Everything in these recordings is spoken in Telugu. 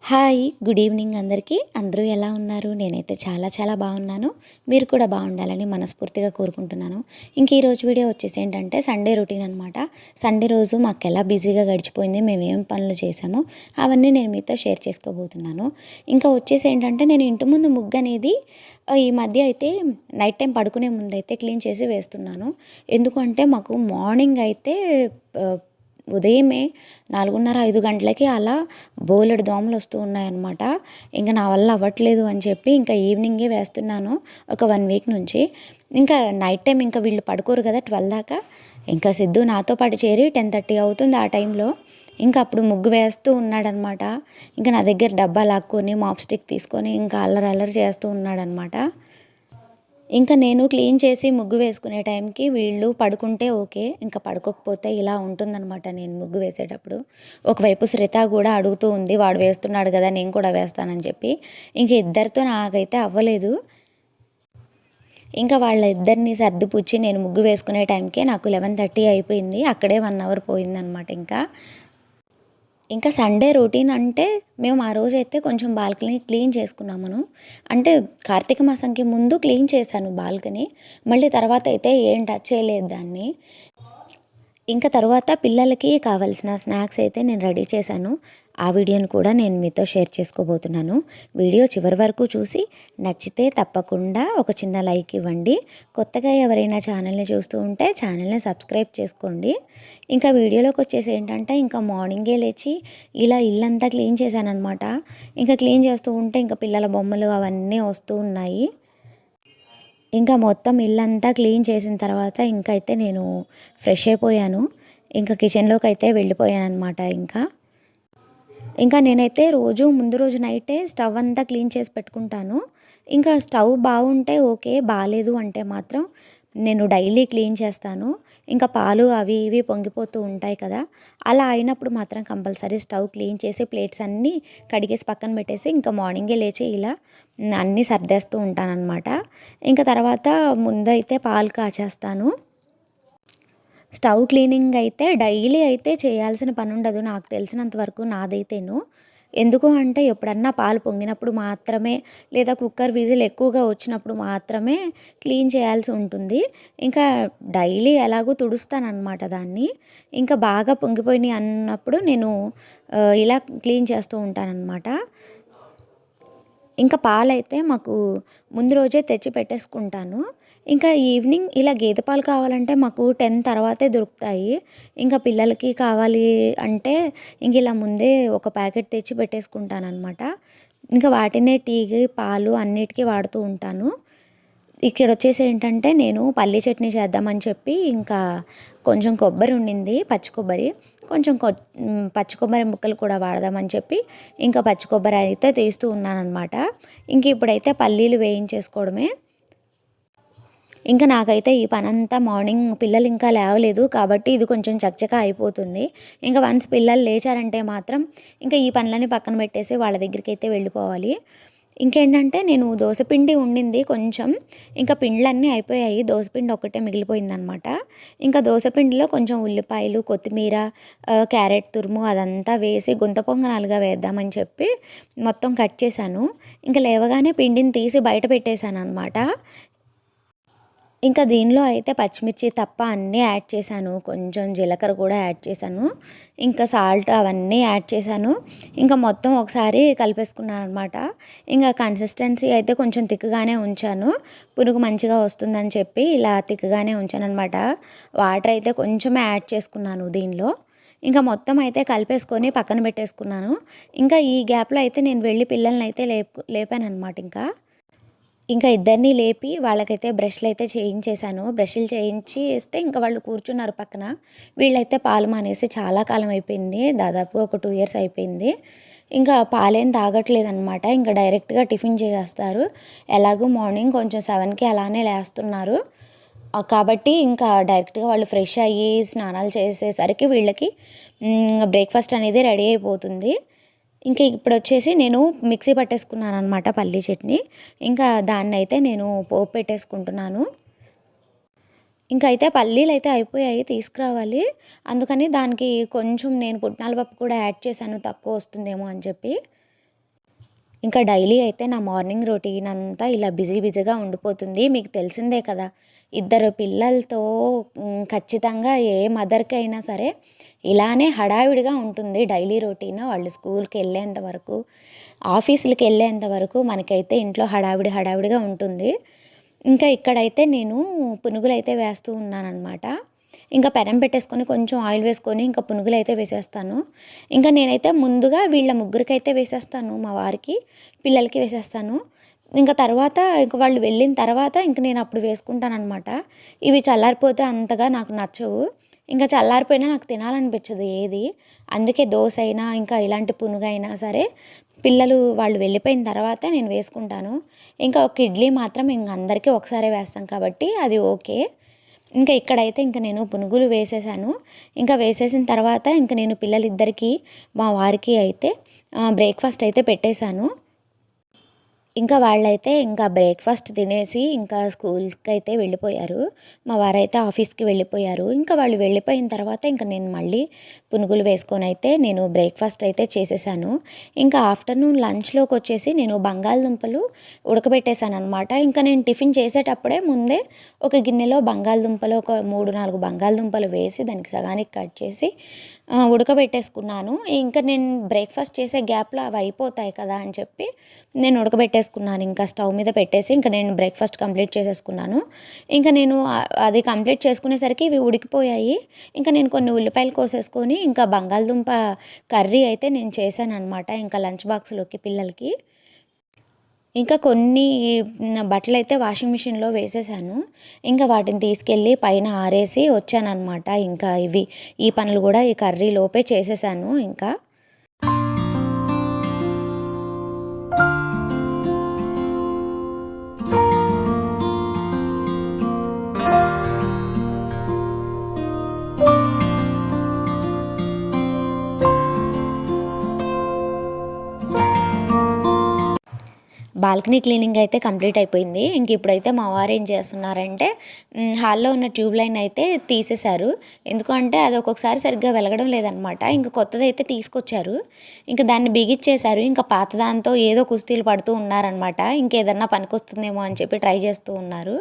హాయ్ గుడ్ ఈవినింగ్ అందరికీ. అందరూ ఎలా ఉన్నారు? నేనైతే చాలా చాలా బాగున్నాను. మీరు కూడా బాగుండాలని మనస్ఫూర్తిగా కోరుకుంటున్నాను. ఇంక ఈరోజు వీడియో వచ్చేసి ఏంటంటే సండే రొటీన్ అనమాట. సండే రోజు మాకు ఎలా బిజీగా గడిచిపోయింది, మేము ఏం పనులు చేసామో అవన్నీ నేను మీతో షేర్ చేసుకోబోతున్నాను. ఇంకా వచ్చేసి ఏంటంటే నేను ఇంటి ముందు ముగ్గు అనేది ఈ మధ్య అయితే నైట్ టైం పడుకునే ముందు అయితే క్లీన్ చేసి వేస్తున్నాను. ఎందుకంటే మాకు మార్నింగ్ అయితే ఉదయమే 4:30-5 గంటలకి అలా బోలెడు దోమలు వస్తూ ఉన్నాయన్నమాట. ఇంకా నా వల్ల అవ్వట్లేదు అని చెప్పి ఇంకా ఈవినింగే వేస్తున్నాను ఒక 1 వీక్ నుంచి. ఇంకా నైట్ టైం ఇంకా వీళ్ళు పడుకోరు కదా 12 దాకా. ఇంకా సిద్ధు నాతో పాటు చేరి 10:30 అవుతుంది ఆ టైంలో. ఇంకా అప్పుడు ముగ్గు వేస్తూ ఉన్నాడనమాట. ఇంకా నా దగ్గర డబ్బా లాక్కొని మాప్ స్టిక్ తీసుకొని ఇంకా అల్లరి అల్లరి చేస్తూ ఉన్నాడనమాట. ఇంకా నేను క్లీన్ చేసి ముగ్గు వేసుకునే టైంకి వీళ్ళు పడుకుంటే ఓకే, ఇంకా పడుకోకపోతే ఇలా ఉంటుందన్నమాట నేను ముగ్గు వేసేటప్పుడు. ఒకవైపు శ్రిత కూడా అడుగుతూ ఉంది, వాడు వేస్తున్నాడు కదా నేను కూడా వేస్తానని చెప్పి. ఇంక ఇద్దరితో నాకైతే అవ్వలేదు. ఇంకా వాళ్ళ ఇద్దరిని సర్దిపుచ్చి నేను ముగ్గు వేసుకునే టైంకే నాకు 11:30 అయిపోయింది. అక్కడే 1 అవర్ పోయిందనమాట. ఇంకా సండే రొటీన్ అంటే మేము ఆ రోజైతే కొంచెం బాల్కనీ క్లీన్ చేసుకున్నాము. అంటే కార్తీక మాసంకి ముందు క్లీన్ చేశాను బాల్కనీ. మళ్ళీ తర్వాత అయితే ఏం టచ్ చేయలేదు దాన్ని. ఇంకా తర్వాత పిల్లలకి కావాల్సిన స్నాక్స్ అయితే నేను రెడీ చేశాను. ఆ వీడియోని కూడా నేను మీతో షేర్ చేసుకోబోతున్నాను. వీడియో చివరి వరకు చూసి నచ్చితే తప్పకుండా ఒక చిన్న లైక్ ఇవ్వండి. కొత్తగా ఎవరైనా ఛానల్ని చూస్తూ ఉంటే ఛానల్ని సబ్స్క్రైబ్ చేసుకోండి. ఇంకా వీడియోలోకి వచ్చేసి ఏంటంటే ఇంకా మార్నింగే లేచి ఇలా ఇల్లంతా క్లీన్ చేశానన్నమాట. ఇంకా క్లీన్ చేస్తూ ఉంటే ఇంకా పిల్లల బొమ్మలు అవన్నీ వస్తూ ఉన్నాయి. ఇంకా మొత్తం ఇల్లంతా క్లీన్ చేసిన తర్వాత ఇంకైతే నేను ఫ్రెష్ అయిపోయాను. ఇంకా కిచెన్లోకి అయితే వెళ్ళిపోయాను అనమాట. ఇంకా నేనైతే రోజు ముందు రోజు నైటే స్టవ్ అంతా క్లీన్ చేసి పెట్టుకుంటాను. ఇంకా స్టవ్ బాగుంటే ఓకే, బాగాలేదు అంటే మాత్రం నేను డైలీ క్లీన్ చేస్తాను. ఇంకా పాలు అవి ఇవి పొంగిపోతూ ఉంటాయి కదా, అలా అయినప్పుడు మాత్రం కంపల్సరీ స్టవ్ క్లీన్ చేసి ప్లేట్స్ అన్నీ కడిగేసి పక్కన పెట్టేసి ఇంకా మార్నింగే లేచి ఇలా అన్నీ సర్దేస్తూ ఉంటానన్నమాట. ఇంకా తర్వాత ముందైతే పాలు కాచేస్తాను. స్టవ్ క్లీనింగ్ అయితే డైలీ అయితే చేయాల్సిన పని ఉండదు నాకు తెలిసినంత వరకు నాదైతేను. ఎందుకు అంటే ఎప్పుడన్నా పాలు పొంగినప్పుడు మాత్రమే, లేదా కుక్కర్ విజిల్ ఎక్కువగా వచ్చినప్పుడు మాత్రమే క్లీన్ చేయాల్సి ఉంటుంది. ఇంకా డైలీ ఎలాగో తుడుస్తానన్నమాట దాన్ని. ఇంకా బాగా పొంగిపోయినాయి అన్నప్పుడు నేను ఇలా క్లీన్ చేస్తూ ఉంటానన్నమాట. ఇంకా పాలైతే మాకు ముందు రోజే తెచ్చి పెట్టేసుకుంటాను. ఇంకా ఈవినింగ్ ఇలా గేదె పాలు కావాలంటే మాకు 10 తర్వాతే దొరుకుతాయి. ఇంకా పిల్లలకి కావాలి అంటే ఇంక ఇలా ముందే ఒక ప్యాకెట్ తెచ్చి పెట్టేసుకుంటానన్నమాట. ఇంకా వాటినే టీకి పాలు అన్నిటికీ వాడుతూ ఉంటాను. ఇక్కడ వచ్చేసి ఏంటంటే నేను పల్లీ చట్నీ చేద్దామని చెప్పి ఇంకా కొంచెం కొబ్బరి ఉండింది, పచ్చి కొబ్బరి, కొంచెం పచ్చి కొబ్బరి ముక్కలు కూడా వాడదామని చెప్పి ఇంకా పచ్చి కొబ్బరి అయితే తీస్తూ ఉన్నానన్నమాట. ఇంక ఇప్పుడైతే పల్లీలు వేయించేసుకోవడమే. ఇంకా నాకైతే ఈ పనంతా మార్నింగ్ పిల్లలు ఇంకా లేవలేదు కాబట్టి ఇది కొంచెం చకచకా అయిపోతుంది. ఇంకా వన్స్ పిల్లలు లేచారంటే మాత్రం ఇంకా ఈ పనులన్నీ పక్కన పెట్టేసి వాళ్ళ దగ్గరికి అయితే వెళ్ళిపోవాలి. ఇంకేంటంటే నేను దోసపిండి ఉండింది కొంచెం, ఇంకా పిండ్లన్నీ అయిపోయాయి, దోసపిండి ఒక్కటే మిగిలిపోయిందనమాట. ఇంకా దోసపిండిలో కొంచెం ఉల్లిపాయలు, కొత్తిమీర, క్యారెట్ తురుము అదంతా వేసి గుంత పొంగనాలుగా వేద్దామని చెప్పి మొత్తం కట్ చేశాను. ఇంకా లేవగానే పిండిని తీసి బయట పెట్టేశాను అనమాట. ఇంకా దీనిలో అయితే పచ్చిమిర్చి తప్ప అన్నీ యాడ్ చేశాను. కొంచెం జీలకర్ర కూడా యాడ్ చేశాను. ఇంకా సాల్ట్ అవన్నీ యాడ్ చేశాను. ఇంకా మొత్తం ఒకసారి కలిపేసుకున్నాను అనమాట. ఇంకా కన్సిస్టెన్సీ అయితే కొంచెం థిక్గానే ఉంచాను, పునుగు మంచిగా వస్తుందని చెప్పి ఇలా థిక్గానే ఉంచాను అనమాట. వాటర్ అయితే కొంచెమే యాడ్ చేసుకున్నాను దీనిలో. ఇంకా మొత్తం అయితే కలిపేసుకొని పక్కన పెట్టేసుకున్నాను. ఇంకా ఈ గ్యాప్లో అయితే నేను వెళ్ళి పిల్లల్ని అయితే లేపాను అనమాట. ఇంకా ఇద్దరిని లేపి వాళ్ళకైతే బ్రష్లు అయితే చేయించేశాను. బ్రష్లు చేయించి ఇస్తే ఇంకా వాళ్ళు కూర్చున్నారు పక్కన. వీళ్ళైతే పాలు మానేసి చాలా కాలం అయిపోయింది, దాదాపు ఒక 2 ఇయర్స్ అయిపోయింది. ఇంకా పాలేం తాగట్లేదనమాట. ఇంకా డైరెక్ట్గా టిఫిన్ చేసేస్తారు. ఎలాగో మార్నింగ్ కొంచెం 7కి అలానే లేస్తున్నారు కాబట్టి ఇంకా డైరెక్ట్గా వాళ్ళు ఫ్రెష్ అయ్యి స్నానాలు చేసేసరికి వీళ్ళకి బ్రేక్ఫాస్ట్ అనేది రెడీ అయిపోతుంది. ఇంకా ఇప్పుడు వచ్చేసి నేను మిక్సీ పట్టేసుకున్నాను అనమాట పల్లీ చట్నీ. ఇంకా దాన్ని అయితే నేను పోపు పెట్టేసుకుంటున్నాను. ఇంకా అయితే పల్లీలు అయితే అయిపోయాయి, తీసుకురావాలి. అందుకని దానికి కొంచెం నేను పుట్నాల పప్పు కూడా యాడ్ చేశాను, తక్కువ వస్తుందేమో అని చెప్పి. ఇంకా డైలీ అయితే నా మార్నింగ్ రొటీన్ అంతా ఇలా బిజీగా ఉండిపోతుంది. మీకు తెలిసిందే కదా! ఇద్దరు పిల్లలతో ఖచ్చితంగా ఏ మదర్‌కైనా సరే ఇలానే హడావిడిగా ఉంటుంది డైలీ రొటీన్. వాళ్ళు స్కూల్‌కెళ్ళేంత వరకు, ఆఫీసులకెళ్ళేంత వరకు మనకైతే ఇంట్లో హడావిడిగా ఉంటుంది. ఇంకా ఇక్కడైతే నేను పునుగులైతే వేస్తూ ఉన్నాననమాట. ఇంకా పెనం పెట్టేసుకొని కొంచెం ఆయిల్ వేసుకొని ఇంకా పునుగులైతే వేసేస్తాను. ఇంకా నేనైతే ముందుగా వీళ్ళ ముగ్గురికైతే వేసేస్తాను. మా వారికి, పిల్లలకి వేసేస్తాను. ఇంకా తర్వాత ఇంక వాళ్ళు వెళ్ళిన తర్వాత ఇంక నేను అప్పుడు వేసుకుంటాననమాట. ఇవి చల్లారిపోతే అంతగా నాకు నచ్చవు. ఇంకా చల్లారిపోయినా నాకు తినాలనిపించదు ఏది. అందుకే దోస అయినా ఇంకా ఇలాంటి పునుగైనా సరే పిల్లలు వాళ్ళు వెళ్ళిపోయిన తర్వాత నేను వేసుకుంటాను. ఇంకా ఒక ఇడ్లీ మాత్రం ఇంక అందరికీ ఒకసారే వేస్తాం కాబట్టి అది ఓకే. ఇంకా ఇక్కడైతే ఇంక నేను పునుగులు వేసేసాను. ఇంకా వేసేసిన తర్వాత ఇంక నేను పిల్లలిద్దరికీ, మా వారికి అయితే బ్రేక్‌ఫాస్ట్ అయితే పెట్టేశాను. ఇంకా వాళ్ళైతే ఇంకా బ్రేక్‌ఫాస్ట్ తినేసి ఇంకా స్కూల్‌కైతే వెళ్ళిపోయారు. మా వారైతే ఆఫీస్‌కి వెళ్ళిపోయారు. ఇంకా వాళ్ళు వెళ్ళిపోయిన తర్వాత ఇంక నేను మళ్ళీ పునుగులు వేసుకొనైతే నేను బ్రేక్‌ఫాస్ట్ అయితే చేసేసాను. ఇంకా ఆఫ్టర్‌నూన్ లంచ్‌లోకొచ్చేసి నేను బంగాళదుంపలు ఉడకబెట్టేసాననమాట. ఇంకా నేను టిఫిన్ చేసేటప్పుడే ముందే ఒక గిన్నెలో బంగాళదుంపలు ఒక 3, 4 బంగాళదుంపలు వేసి దానికి సగానికి కట్ చేసి ఉడకబెట్టేసుకున్నాను. ఇంకా నేను బ్రేక్‌ఫాస్ట్ చేసే గ్యాప్‌లో అవి అయిపోతాయి కదా అని చెప్పి నేను ఉడకబెట్టేసుకున్నాను. ఇంకా స్టవ్ మీద పెట్టేసి ఇంక నేను బ్రేక్‌ఫాస్ట్ కంప్లీట్ చేసేసుకున్నాను. ఇంకా నేను అది కంప్లీట్ చేసుకునేసరికి ఇవి ఉడికిపోయాయి. ఇంకా నేను కొన్ని ఉల్లిపాయలు కోసేసుకొని ఇంకా బంగాళదుంప కర్రీ అయితే నేను చేశాననమాట. ఇంకా లంచ్ బాక్స్‌లోకి పిల్లలకి. ఇంకా కొన్ని బట్టలైతే వాషింగ్ మిషన్‌లో వేసేసాను. ఇంకా వాటిని తీసుకెళ్ళి పైన ఆరేసి వచ్చాననమాట. ఇంకా ఈ పనులు గూడా ఈ కర్రీ లోపే చేసేసాను ఇంకా. బాల్కనీ క్లీనింగ్ అయితే కంప్లీట్ అయిపోయింది. ఇంక ఇప్పుడైతే మా వారు ఏం చేస్తున్నారంటే హాల్‌లో ఉన్న ట్యూబ్ లైన్ అయితే తీసేశారు. ఎందుకంటే అది ఒక్కొక్కసారి సరిగ్గా వెలగడం లేదనమాట. ఇంక కొత్తదైతే తీసుకొచ్చారు. ఇంక దాన్ని బిగిచ్చేశారు. ఇంకా పాత దాంతో ఏదో కుస్తీలు పడుతూ ఉన్నారనమాట. ఇంకేదన్నా పనికొస్తుందేమో అని చెప్పి ట్రై చేస్తూ ఉన్నారు.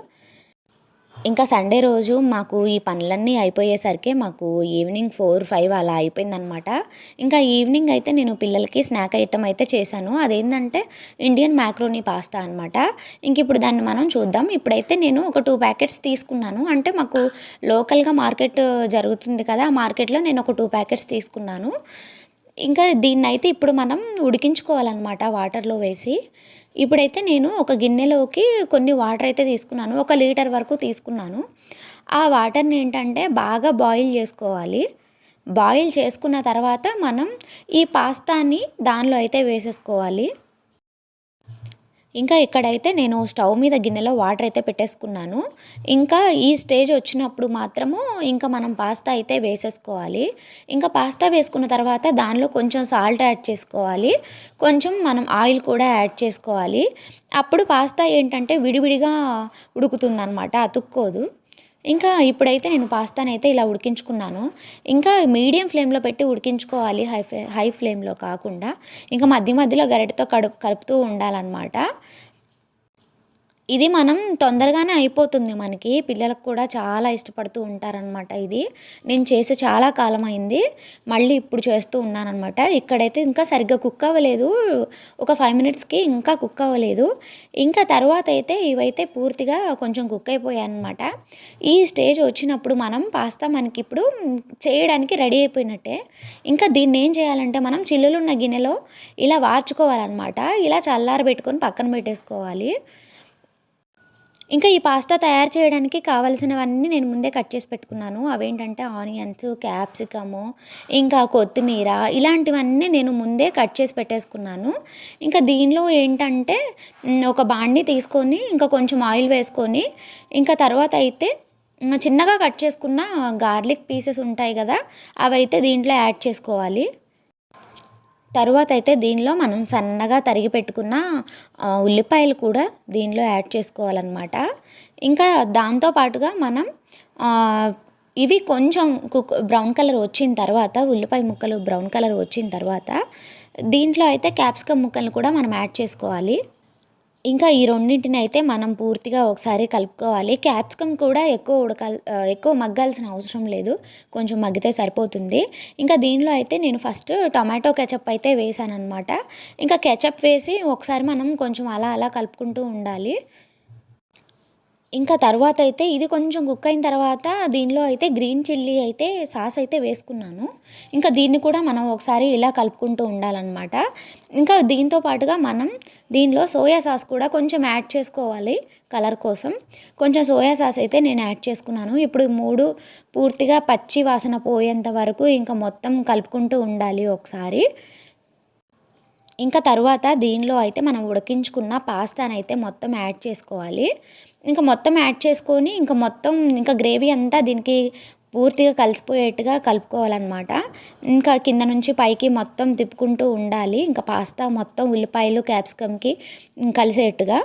ఇంకా సండే రోజు మాకు ఈ పనులన్నీ అయిపోయేసరికి మాకు ఈవినింగ్ 4, 5 అలా అయిపోయిందనమాట. ఇంకా ఈవినింగ్ అయితే నేను పిల్లలకి స్నాక్ ఐటెమ్ అయితే చేశాను. అదేంటంటే ఇండియన్ మ్యాక్రోనీ పాస్తా అనమాట. ఇంక ఇప్పుడు దాన్ని మనం చూద్దాం. ఇప్పుడైతే నేను ఒక 2 ప్యాకెట్స్ తీసుకున్నాను. అంటే మాకు లోకల్‌గా మార్కెట్ జరుగుతుంది కదా! ఆ మార్కెట్‌లో నేను ఒక 2 ప్యాకెట్స్ తీసుకున్నాను. ఇంకా దీన్నైతే ఇప్పుడు మనం ఉడికించుకోవాలనమాట వాటర్‌లో వేసి. ఇప్పుడైతే నేను ఒక గిన్నెలోకి కొన్ని వాటర్ అయితే తీసుకున్నాను. 1 లీటర్ వరకు తీసుకున్నాను. ఆ వాటర్‌ని ఏంటంటే బాగా బాయిల్ చేసుకోవాలి. బాయిల్ చేసుకున్న తర్వాత మనం ఈ పాస్తాని దానిలో అయితే వేసేసుకోవాలి. ఇంకా ఇక్కడైతే నేను స్టవ్ మీద గిన్నెలో వాటర్ అయితే పెట్టేసుకున్నాను. ఇంకా ఈ స్టేజ్ వచ్చినప్పుడు మాత్రము ఇంకా మనం పాస్తా అయితే వేసేసుకోవాలి. ఇంకా పాస్తా వేసుకున్న తర్వాత దానిలో కొంచెం సాల్ట్ యాడ్ చేసుకోవాలి. కొంచెం మనం ఆయిల్ కూడా యాడ్ చేసుకోవాలి. అప్పుడు పాస్తా ఏంటంటే విడివిడిగా ఉడుకుతుందనమాట, అతుక్కోదు. ఇంకా ఇప్పుడైతే నేను పాస్తానైతే ఇలా ఉడికించుకున్నాను. ఇంకా మీడియం ఫ్లేమ్‌లో పెట్టి ఉడికించుకోవాలి. హై ఫ్లేమ్‌లో కాకుండా. ఇంకా మధ్య మధ్యలో గరిటెతో కలుపుతూ ఉండాలనమాట. ఇది మనం తొందరగానే అయిపోతుంది మనకి. పిల్లలకు కూడా చాలా ఇష్టపడుతూ ఉంటారనమాట ఇది. నేను చేసి చాలా కాలమైంది. మళ్ళీ ఇప్పుడు చేస్తూ ఉన్నాననమాట. ఇక్కడైతే ఇంకా సరిగ్గా కుక్ అవ్వలేదు. ఒక 5 మినిట్స్‌కి ఇంకా కుక్ అవ్వలేదు. ఇంకా తర్వాత అయితే ఇవైతే పూర్తిగా కొంచెం కుక్ అయిపోయాయనమాట. ఈ స్టేజ్ వచ్చినప్పుడు మనం పాస్తా మనకిప్పుడు చేయడానికి రెడీ అయిపోయినట్టే. ఇంకా దీన్నేం చేయాలంటే మనం చిల్లులున్న గిన్నెలో ఇలా వార్చుకోవాలనమాట. ఇలా చల్లారబెట్టుకొని పక్కన పెట్టేసుకోవాలి. ఇంకా ఈ పాస్తా తయారు చేయడానికి కావాల్సినవన్నీ నేను ముందే కట్ చేసి పెట్టుకున్నాను. అవేంటంటే ఆనియన్స్, క్యాప్సికము, ఇంకా కొత్తిమీర ఇలాంటివన్నీ నేను ముందే కట్ చేసి పెట్టేసుకున్నాను. ఇంకా దీనిలో ఏంటంటే ఒక బాండీ తీసుకొని ఇంకా కొంచెం ఆయిల్ వేసుకొని ఇంకా తర్వాత అయితే చిన్నగా కట్ చేసుకున్న గార్లిక్ పీసెస్ ఉంటాయి కదా! అవైతే దీంట్లో యాడ్ చేసుకోవాలి. తరువాత అయితే దీనిలో మనం సన్నగా తరిగి పెట్టుకున్న ఉల్లిపాయలు కూడా దీనిలో యాడ్ చేసుకోవాలన్నమాట. ఇంకా దాంతో పాటుగా మనం ఇవి కొంచెం బ్రౌన్ కలర్ వచ్చిన తర్వాత ఉల్లిపాయ ముక్కలు బ్రౌన్ కలర్ వచ్చిన తర్వాత దీంట్లో అయితే క్యాప్సికమ్ ముక్కలను కూడా మనం యాడ్ చేసుకోవాలి. ఇంకా ఈ రెండింటిని అయితే మనం పూర్తిగా ఒకసారి కలుపుకోవాలి. క్యాప్సికమ్ కూడా ఎక్కువ మగ్గాల్సిన అవసరం లేదు. కొంచెం మగ్గితే సరిపోతుంది. ఇంకా దీనిలో అయితే నేను ఫస్ట్ టొమాటో కెచప్ అయితే వేసాననమాట. ఇంకా కెచప్ వేసి ఒకసారి మనం కొంచెం అలా అలా కలుపుకుంటూ ఉండాలి. ఇంకా తర్వాత అయితే ఇది కొంచెం కుక్ అయిన తర్వాత దీనిలో అయితే గ్రీన్ చిల్లీ అయితే సాస్ అయితే వేసుకున్నాను. ఇంకా దీన్ని కూడా మనం ఒకసారి ఇలా కలుపుకుంటూ ఉండాలన్నమాట. ఇంకా దీంతో పాటుగా మనం దీనిలో సోయా సాస్ కూడా కొంచెం యాడ్ చేసుకోవాలి కలర్ కోసం. కొంచెం సోయా సాస్ అయితే నేను యాడ్ చేసుకున్నాను. ఇప్పుడు 3 పూర్తిగా పచ్చి వాసన పోయేంత వరకు ఇంకా మొత్తం కలుపుకుంటూ ఉండాలి ఒకసారి. ఇంకా తరువాత దీనిలో అయితే మనం ఉడికించుకున్న పాస్తానైతే మొత్తం యాడ్ చేసుకోవాలి. ఇంకా మొత్తం యాడ్ చేసుకొని ఇంకా గ్రేవీ అంతా దీనికి పూర్తిగా కలిసిపోయేట్టుగా కలుపుకోవాలన్నమాట. ఇంకా కింద నుంచి పైకి మొత్తం తిప్పుకుంటూ ఉండాలి. ఇంకా పాస్తా మొత్తం ఉల్లిపాయలు క్యాప్సికమ్కి కలిసేట్టుగా.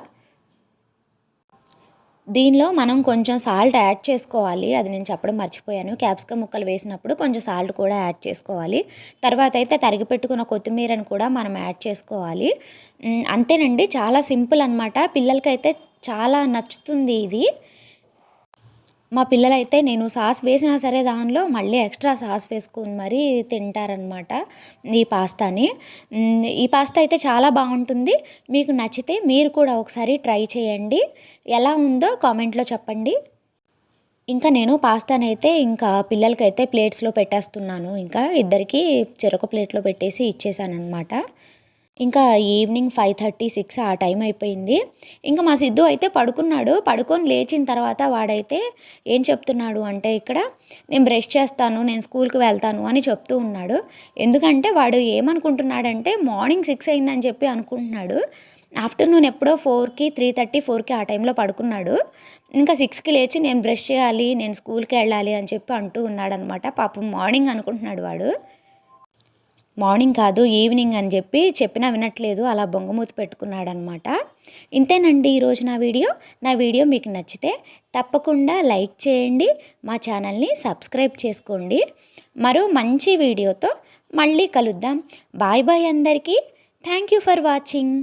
దీనిలో మనం కొంచెం సాల్ట్ యాడ్ చేసుకోవాలి. అది నేను చెప్పడం మర్చిపోయాను. క్యాప్సికమ్ ముక్కలు వేసినప్పుడు కొంచెం సాల్ట్ కూడా యాడ్ చేసుకోవాలి. తర్వాత అయితే తరిగి పెట్టుకున్న కొత్తిమీరని కూడా మనం యాడ్ చేసుకోవాలి. అంతేనండి, చాలా సింపుల్ అనమాట. పిల్లలకైతే చాలా నచ్చుతుంది ఇది. మా పిల్లలైతే నేను సాస్ వేసినా సరే దానిలో మళ్ళీ ఎక్స్ట్రా సాస్ వేసుకొని మరీ తింటారనమాట ఈ పాస్తాని. ఈ పాస్తా అయితే చాలా బాగుంటుంది. మీకు నచ్చితే మీరు కూడా ఒకసారి ట్రై చేయండి. ఎలా ఉందో కామెంట్లో చెప్పండి. ఇంకా నేను పాస్తానైతే ఇంకా పిల్లలకైతే ప్లేట్స్లో పెట్టేస్తున్నాను. ఇంకా ఇద్దరికి చెరొక ప్లేట్లో పెట్టేసి ఇచ్చేసానమాట. ఇంకా ఈవినింగ్ 5:30, 6 ఆ టైం అయిపోయింది. ఇంకా మా సిద్ధు అయితే పడుకున్నాడు. పడుకొని లేచిన తర్వాత వాడైతే ఏం చెప్తున్నాడు అంటే ఇక్కడ నేను బ్రష్ చేస్తాను, నేను స్కూల్కి వెళ్తాను అని చెప్తూ ఉన్నాడు. ఎందుకంటే వాడు ఏమనుకుంటున్నాడంటే మార్నింగ్ 6 అయిందని చెప్పి అనుకుంటున్నాడు. ఆఫ్టర్నూన్ ఎప్పుడో 4కి 3:30, 4కి ఆ టైంలో పడుకున్నాడు. ఇంకా 6కి లేచి నేను బ్రష్ చేయాలి, నేను స్కూల్కి వెళ్ళాలి అని చెప్పి అంటూ ఉన్నాడనమాట. పాపం మార్నింగ్ అనుకుంటున్నాడు వాడు. మార్నింగ్ కాదు ఈవినింగ్ అని చెప్పినా వినట్లేదు. అలా బొంగమూతి పెట్టుకున్నాడనమాట. ఇంతేనండి ఈరోజు నా వీడియో మీకు నచ్చితే తప్పకుండా లైక్ చేయండి. మా ఛానల్ని సబ్స్క్రైబ్ చేసుకోండి. మరో మంచి వీడియోతో మళ్ళీ కలుద్దాం. బాయ్ బాయ్ అందరికీ. Thank you for watching.